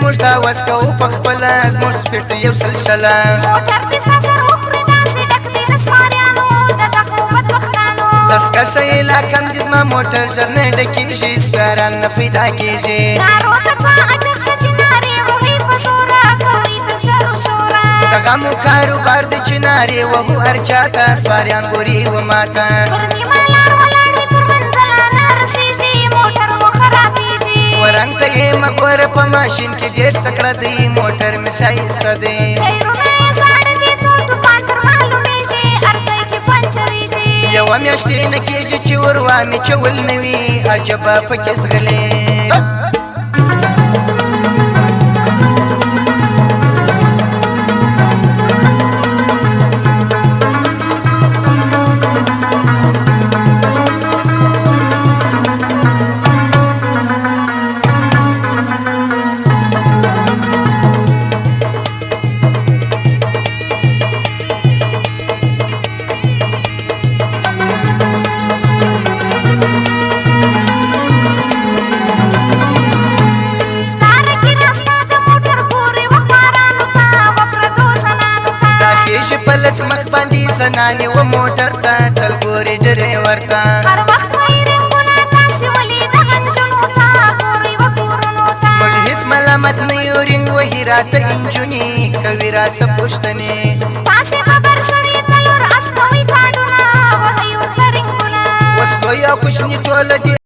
موږ دا وس کوو په خپله زموږ سپېټ ته یو سل شله موټر دې ستا سر وخوري داسې ډک دی د سپاریانو د دغو بدبختانو لس کسه یې لا کم دي زما موټر ژر نه ډکېږي سپیران نه پیدا کېږي نارو ته څه اجر ښه چې نارې وهي په زوره کوي تر شر و شوره د غمو کاروبار دی چې نارې وهو هر چاته سپاریان ګوري و ماته پر نیمه لار ولاړ وي تر منزله نه رسېږي موټر مو خرابېږي ورنګ ته یې مه ګوره په ماشین کې ډېر تکړه دی موټر مې ښایسته دی ټایرونه یې زاړه دي ټول طوفان تر معلومېږي هر ځای کې پنچرېږي یوه میاشتې نه کېږي چې ور وامې چول نه وي عجبه پکې ځغلې پلس مخ باندې زنانې و موټر ته تل ګوري ډریور ته هر وخت وایي رنګونه تاسې ولې دغه نجونو ته ګورئ و کورونو ته موږ هېڅ ملامت نه یو رنګ وهي راته انجونې کوي را څه پوښتنې تاسې خبر سرې تلور اس کوئ کاډونه وهئ ورته رنګونه وسلو یا کوچني ټوله دي